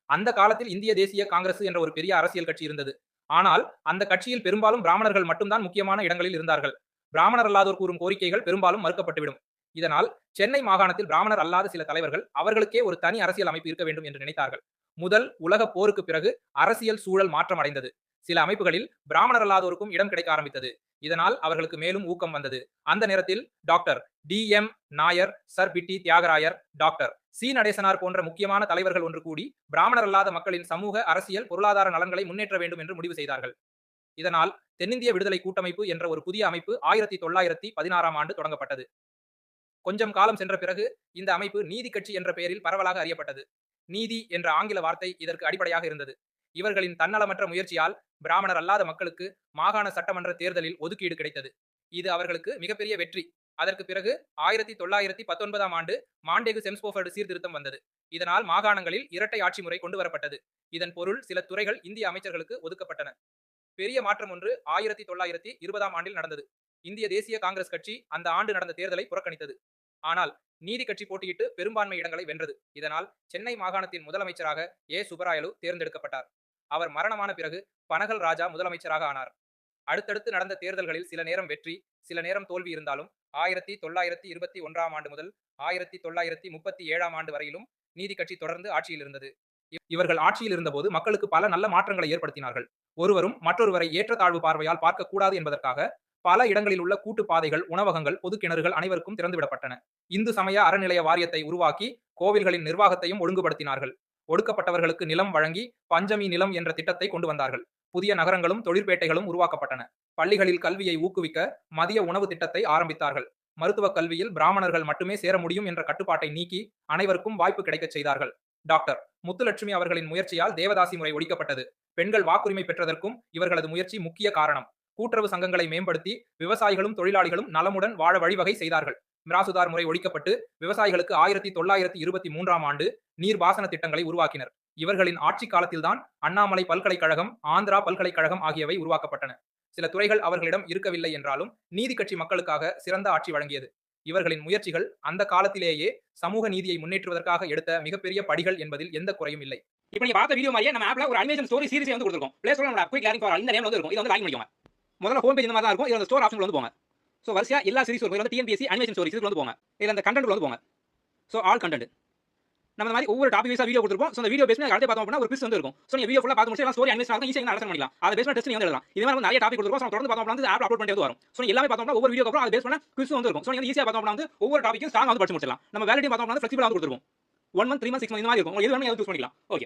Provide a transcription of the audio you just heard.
அந்த காலத்தில் இந்திய தேசிய காங்கிரஸ் என்ற ஒரு பெரிய அரசியல் கட்சி இருந்தது. ஆனால் அந்த கட்சியில் பெரும்பாலும் பிராமணர்கள் மட்டும்தான் முக்கியமான இடங்களில் இருந்தார்கள். பிராமணர் அல்லாதோர் கூறும் கோரிக்கைகள் பெரும்பாலும் மறுக்கப்பட்டுவிடும். இதனால் சென்னை மாகாணத்தில் பிராமணர் அல்லாத சில தலைவர்கள் அவர்களுக்கே ஒரு தனி அரசியல் அமைப்பு இருக்க வேண்டும் என்று நினைத்தார்கள். முதல் உலக போருக்கு பிறகு அரசியல் சூழல் மாற்றம் அடைந்தது. சில அமைப்புகளில் பிராமணர் அல்லாதோருக்கும் இடம் கிடைக்க ஆரம்பித்தது. இதனால் அவர்களுக்கு மேலும் ஊக்கம் வந்தது. அந்த நேரத்தில் doctor T M. Nair, sir P T. Thyagarayar, doctor C. Natesanar போன்ற முக்கியமான தலைவர்கள் ஒன்று கூடி பிராமணர் அல்லாத மக்களின் சமூக, அரசியல், பொருளாதார நலன்களை முன்னேற்ற வேண்டும் என்று முடிவு செய்தார்கள். இதனால் தென்னிந்திய விடுதலை கூட்டமைப்பு என்ற ஒரு புதிய அமைப்பு 1916ஆம் ஆண்டு தொடங்கப்பட்டது. கொஞ்சம் காலம் சென்ற பிறகு இந்த அமைப்பு நீதி கட்சி என்ற பெயரில் பரவலாக அறியப்பட்டது. நீதி என்ற ஆங்கில வார்த்தை இதற்கு அடிப்படையாக இருந்தது. இவர்களின் தன்னலமற்ற முயற்சியால் பிராமணர் அல்லாத மக்களுக்கு மாகாண சட்டமன்ற தேர்தலில் ஒதுக்கீடு கிடைத்தது. இது அவர்களுக்கு மிகப்பெரிய வெற்றி. அதற்கு பிறகு 1919ஆம் ஆண்டு மாண்டேகு செம்ஸ்போஃபர்டு சீர்திருத்தம் வந்தது. இதனால் மாகாணங்களில் இரட்டை ஆட்சி முறை கொண்டு வரப்பட்டது. இதன் பொருள் சில துறைகள் இந்திய அமைச்சர்களுக்கு ஒதுக்கப்பட்டன. பெரிய மாற்றம் ஒன்று 1920ஆம் ஆண்டில் நடந்தது. இந்திய தேசிய காங்கிரஸ் கட்சி அந்த ஆண்டு நடந்த தேர்தலை புறக்கணித்தது. ஆனால் நீதி கட்சி போட்டியிட்டு பெரும்பான்மை இடங்களை வென்றது. இதனால் சென்னை மாகாணத்தின் முதலமைச்சராக ஏ. சுப்பராயலு தேர்ந்தெடுக்கப்பட்டார். அவர் மரணமான பிறகு பனகல் ராஜா முதலமைச்சராக ஆனார். அடுத்தடுத்து நடந்த தேர்தல்களில் சில நேரம் வெற்றி, சில நேரம் தோல்வி இருந்தாலும் 1921ஆம் ஆண்டு முதல் 1937ஆம் ஆண்டு வரையிலும் நீதி கட்சி தொடர்ந்து ஆட்சியில் இருந்தது. இவர்கள் ஆட்சியில் இருந்தபோது மக்களுக்கு பல நல்ல மாற்றங்களை ஏற்படுத்தினார்கள். ஒருவரும் மற்றொருவரை ஏற்றத்தாழ்வு பார்வையால் பார்க்கக்கூடாது என்பதற்காக பல இடங்களில் உள்ள கூட்டு பாதைகள், உணவகங்கள், பொது கிணறுகள் அனைவருக்கும் திறந்துவிடப்பட்டன. இந்து சமய அறநிலைய வாரியத்தை உருவாக்கி கோவில்களின் நிர்வாகத்தையும் ஒழுங்குபடுத்தினார்கள். ஒடுக்கப்பட்டவர்களுக்கு நிலம் வழங்கி பஞ்சமி நிலம் என்ற திட்டத்தை கொண்டு வந்தார்கள். புதிய நகரங்களும் தொழிற்பேட்டைகளும் உருவாக்கப்பட்டன. பள்ளிகளில் கல்வியை ஊக்குவிக்க மதிய உணவு திட்டத்தை ஆரம்பித்தார்கள். மருத்துவக் கல்வியில் பிராமணர்கள் மட்டுமே சேர முடியும் என்ற கட்டுப்பாட்டை நீக்கி அனைவருக்கும் வாய்ப்பு கிடைக்கச் செய்தார்கள். டாக்டர் முத்துலட்சுமி அவர்களின் முயற்சியால் தேவதாசி முறை ஒழிக்கப்பட்டது. பெண்கள் வாக்குரிமை பெற்றதற்கும் இவர்களது முயற்சி முக்கிய காரணம். கூட்டுறவு சங்கங்களை மேம்படுத்தி விவசாயிகளும் தொழிலாளிகளும் நலமுடன் வாழ வழிவகை செய்தார்கள். மிராசுதார் முறை ஒழிக்கப்பட்டு விவசாயிகளுக்கு 1923ஆம் ஆண்டு நீர்பாசன திட்டங்களை உருவாக்கினர். இவர்களின் ஆட்சி காலத்தில்தான் அண்ணாமலை பல்கலைக்கழகம், ஆந்திரா பல்கலைக்கழகம் ஆகியவை உருவாக்கப்பட்டன. சில துறைகள் அவர்களிடம் இருக்கவில்லை என்றாலும் நீதி கட்சி மக்களுக்காக சிறந்த ஆட்சி வழங்கியது. இவர்களின் முயற்சிகள் அந்த காலத்திலேயே சமூக நீதியை முன்னேற்றுவதற்காக எடுத்த மிகப்பெரிய படிகள் என்பதில் எந்த குறையும் இல்லை. இப்போ நீங்க பார்த்த வீடியோ மாதிரியே நம்ம ஆப்ல ஒரு அனிமேஷன் ஸ்டோரி சீரிஸ் வந்து கொடுத்துருக்கோம். ப்ளே ஸ்டோர்ல நம்ம குயிக் லேர்னிங் ஃபார் இந்த நேம்ல வந்து இருக்கும். இது வந்து லாகின் பண்ணிக்கோங்க. முதல்ல ஹோம் பேஜ் இந்த மாதிரி தான் இருக்கும். இதுல ஸ்டோர் ஆப்ஷன்ல வந்து போங்க. சோ வரிசையா எல்லா சீரிஸ் இருக்கும். இதுல வந்து டிஎன்பிஎஸ்சி அனிமேஷன் ஸ்டோரிஸ் இதுல வந்து போங்க. இதுல அந்த கண்டென்ட்ல வந்து போங்க. So all content. நம்ம இந்த மாதிரி ஒவ்வொரு டாபிக் வைஸா வீடியோ கொடுத்துருப்போம். சோ அந்த வீடியோ பேஸ்ல அடுத்து பார்த்தோம் அப்படின்னா ஒரு குவிஸ் வந்து இருக்கும். சோ நீங்க வீடியோ ஃபுல்லா பார்த்து முடிச்சு எல்லாம் ஸ்டோரி அனிமேஷன் ஆகும் ஈஸியா அண்டர்ஸ்டாண்ட் பண்ணிக்கலாம். அதை பேஸ் பண்ணி டெஸ்ட் நீங்க வந்து எழுதலாம். இது மாதிரி நிறைய டாபிக் கொடுத்துருப்போம். சோ தொடர்ந்து பார்த்தோம் அப்படின்னா ஆப் அப்லோட் பண்ணிட்டு வரும். சோ நீங்க எல்லாமே பார்த்தோம் அப்படின்னா ஒவ்வொரு வீடியோக்கு அப்புறம் அதை பேஸ் பண்ண குவிஸ் வந்து இருக்கும். சோ நீங்க ஈஸியா பார்த்தோம் அப்படின்னா ஒவ்வொரு டாபிக்கும் ஸ்ட்ராங்கா வந்து படிச்சு முடிச்சிடலாம். நம்ம வேலிடிட்டி பார்த்தோம் அப்படின்னா ஃபிளெக்சிபிளா வந்து கொடுத்துருவோம். 1 மந்த் 3 மந்த் 6 மந்த் இந்த மாதிரி இருக்கும். எது வேணுமோ எது சூஸ் பண்ணிக்கலாம். ஓகே.